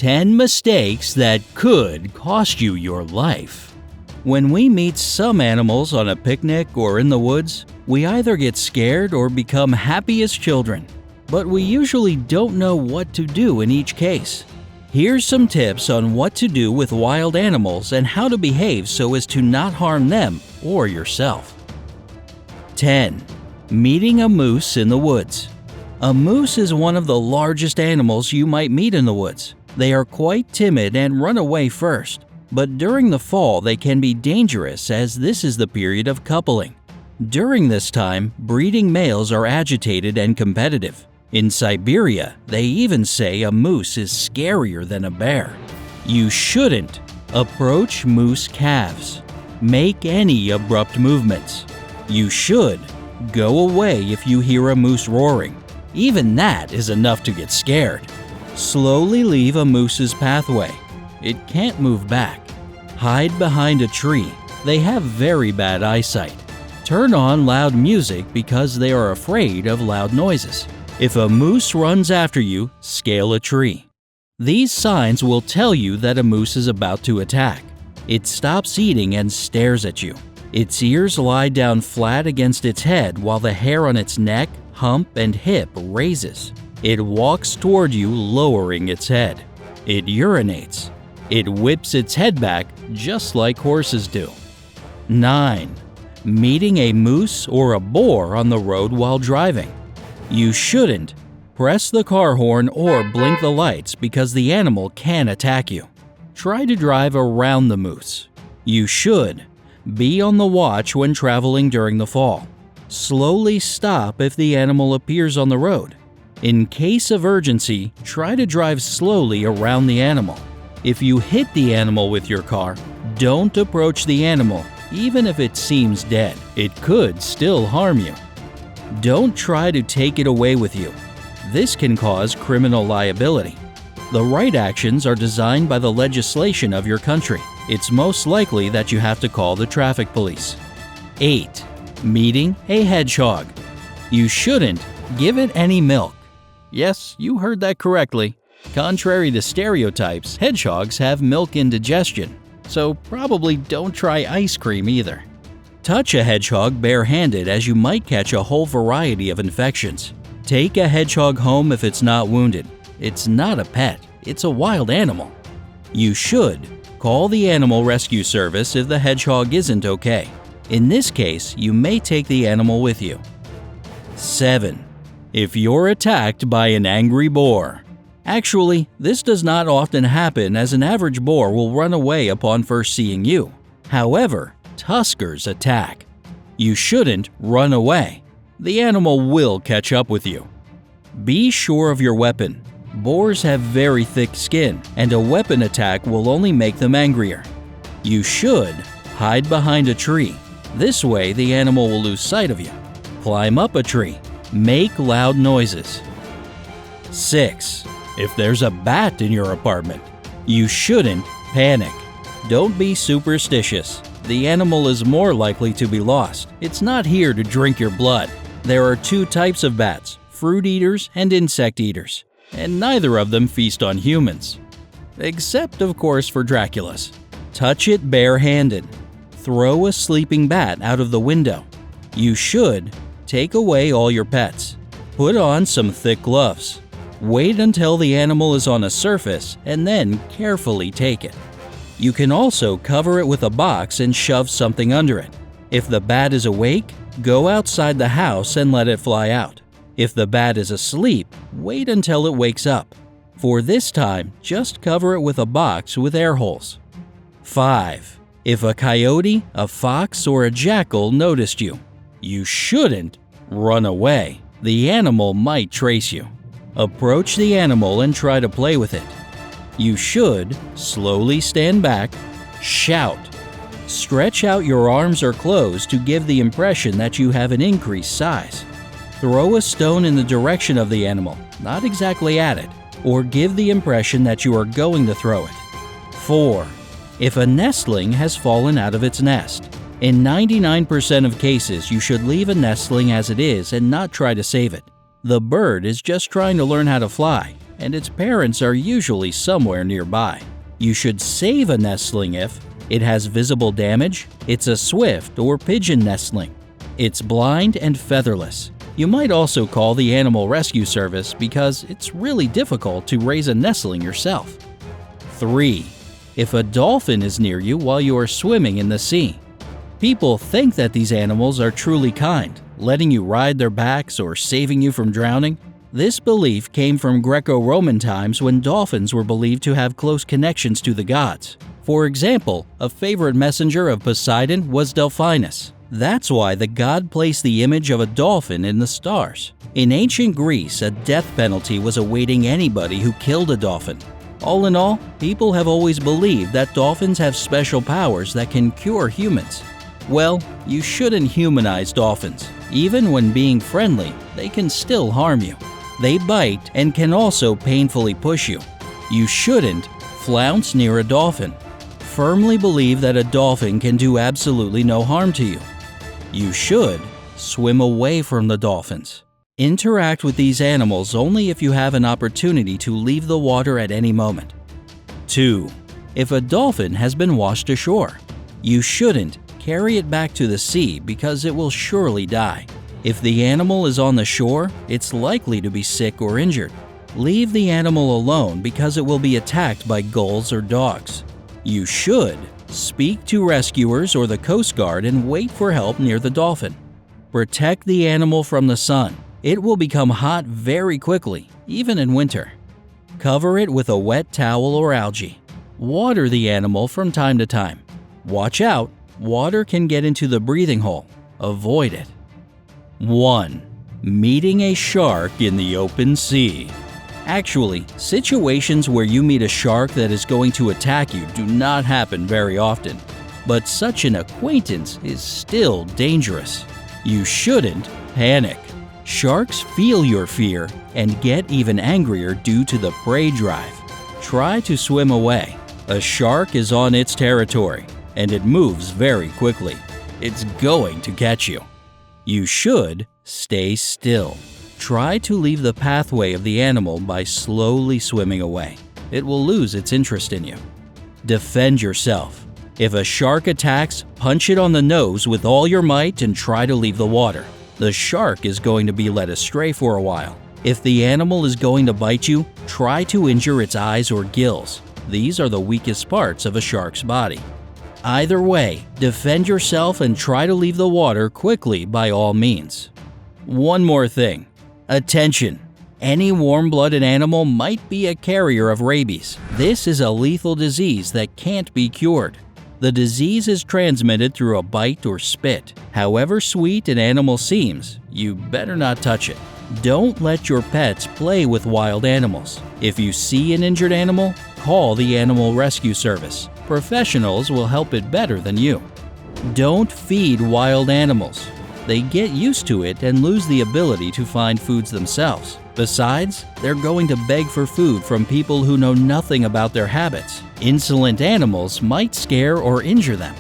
10 mistakes that could cost you your life. When we meet some animals on a picnic or in the woods, we either get scared or become happy as children. But we usually don't know what to do in each case. Here's some tips on what to do with wild animals and how to behave so as to not harm them or yourself. 10. Meeting a moose in the woods. A moose is one of the largest animals you might meet in the woods. They are quite timid and run away first, but during the fall they can be dangerous as this is the period of coupling. During this time, breeding males are agitated and competitive. In Siberia, they even say a moose is scarier than a bear. You shouldn't approach moose calves. Make any abrupt movements. You should go away if you hear a moose roaring. Even that is enough to get scared. Slowly leave a moose's pathway. It can't move back. Hide behind a tree. They have very bad eyesight. Turn on loud music because they are afraid of loud noises. If a moose runs after you, scale a tree. These signs will tell you that a moose is about to attack. It stops eating and stares at you. Its ears lie down flat against its head while the hair on its neck, hump, and hip raises. It walks toward you, lowering its head. It urinates. It whips its head back just like horses do. 9. Meeting a moose or a boar on the road while driving. You shouldn't press the car horn or blink the lights because the animal can attack you. Try to drive around the moose. You should be on the watch when traveling during the fall. Slowly stop if the animal appears on the road. In case of urgency, try to drive slowly around the animal. If you hit the animal with your car, don't approach the animal, even if it seems dead. It could still harm you. Don't try to take it away with you. This can cause criminal liability. The right actions are designed by the legislation of your country. It's most likely that you have to call the traffic police. 8. Meeting a hedgehog. You shouldn't give it any milk. Yes, you heard that correctly. Contrary to stereotypes, hedgehogs have milk indigestion, so probably don't try ice cream either. Touch a hedgehog barehanded as you might catch a whole variety of infections. Take a hedgehog home if it's not wounded. It's not a pet, it's a wild animal. You should call the animal rescue service if the hedgehog isn't okay. In this case, you may take the animal with you. 7. If you're attacked by an angry boar. Actually, this does not often happen as an average boar will run away upon first seeing you. However, tuskers attack. You shouldn't run away. The animal will catch up with you. Be sure of your weapon. Boars have very thick skin, and a weapon attack will only make them angrier. You should hide behind a tree. This way, the animal will lose sight of you. Climb up a tree. Make loud noises. 6. If there's a bat in your apartment, you shouldn't panic. Don't be superstitious. The animal is more likely to be lost. It's not here to drink your blood. There are 2 types of bats, fruit eaters and insect eaters, and neither of them feast on humans. Except, of course, for Dracula's. Touch it barehanded. Throw a sleeping bat out of the window. You should take away all your pets. Put on some thick gloves. Wait until the animal is on a surface and then carefully take it. You can also cover it with a box and shove something under it. If the bat is awake, go outside the house and let it fly out. If the bat is asleep, wait until it wakes up. For this time, just cover it with a box with air holes. 5. If a coyote, a fox, or a jackal noticed you, you shouldn't run away. The animal might trace you. Approach the animal and try to play with it. You should slowly stand back, shout. Stretch out your arms or clothes to give the impression that you have an increased size. Throw a stone in the direction of the animal, not exactly at it, or give the impression that you are going to throw it. 4. If a nestling has fallen out of its nest. In 99% of cases, you should leave a nestling as it is and not try to save it. The bird is just trying to learn how to fly, and its parents are usually somewhere nearby. You should save a nestling if it has visible damage, it's a swift or pigeon nestling, it's blind and featherless. You might also call the Animal Rescue Service because it's really difficult to raise a nestling yourself. 3. If a dolphin is near you while you are swimming in the sea. People think that these animals are truly kind, letting you ride their backs or saving you from drowning. This belief came from Greco-Roman times when dolphins were believed to have close connections to the gods. For example, a favorite messenger of Poseidon was Delphinus. That's why the god placed the image of a dolphin in the stars. In ancient Greece, a death penalty was awaiting anybody who killed a dolphin. All in all, people have always believed that dolphins have special powers that can cure humans. Well, you shouldn't humanize dolphins. Even when being friendly, they can still harm you. They bite and can also painfully push you. You shouldn't flounce near a dolphin. Firmly believe that a dolphin can do absolutely no harm to you. You should swim away from the dolphins. Interact with these animals only if you have an opportunity to leave the water at any moment. 2. If a dolphin has been washed ashore, you shouldn't carry it back to the sea because it will surely die. If the animal is on the shore, it's likely to be sick or injured. Leave the animal alone because it will be attacked by gulls or dogs. You should speak to rescuers or the Coast Guard and wait for help near the dolphin. Protect the animal from the sun. It will become hot very quickly, even in winter. Cover it with a wet towel or algae. Water the animal from time to time. Watch out, water can get into the breathing hole. Avoid it. 1. Meeting a shark in the open sea. Actually, situations where you meet a shark that is going to attack you do not happen very often, but such an acquaintance is still dangerous. You shouldn't panic. Sharks feel your fear and get even angrier due to the prey drive. Try to swim away. A shark is on its territory, and it moves very quickly. It's going to catch you. You should stay still. Try to leave the pathway of the animal by slowly swimming away. It will lose its interest in you. Defend yourself. If a shark attacks, punch it on the nose with all your might and try to leave the water. The shark is going to be led astray for a while. If the animal is going to bite you, try to injure its eyes or gills. These are the weakest parts of a shark's body. Either way, defend yourself and try to leave the water quickly by all means. One more thing. Attention! Any warm-blooded animal might be a carrier of rabies. This is a lethal disease that can't be cured. The disease is transmitted through a bite or spit. However sweet an animal seems, you better not touch it. Don't let your pets play with wild animals. If you see an injured animal, call the Animal Rescue Service. Professionals will help it better than you. Don't feed wild animals. They get used to it and lose the ability to find foods themselves. Besides, they're going to beg for food from people who know nothing about their habits. Insolent animals might scare or injure them.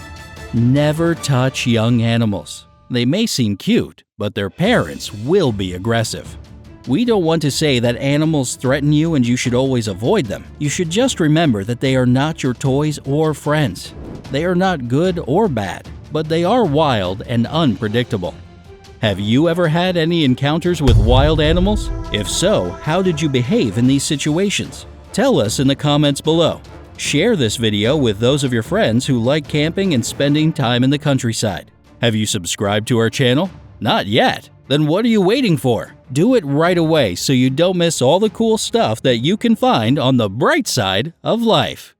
Never touch young animals. They may seem cute, but their parents will be aggressive. We don't want to say that animals threaten you and you should always avoid them. You should just remember that they are not your toys or friends. They are not good or bad, but they are wild and unpredictable. Have you ever had any encounters with wild animals? If so, how did you behave in these situations? Tell us in the comments below. Share this video with those of your friends who like camping and spending time in the countryside. Have you subscribed to our channel? Not yet? Then what are you waiting for? Do it right away so you don't miss all the cool stuff that you can find on the bright side of life.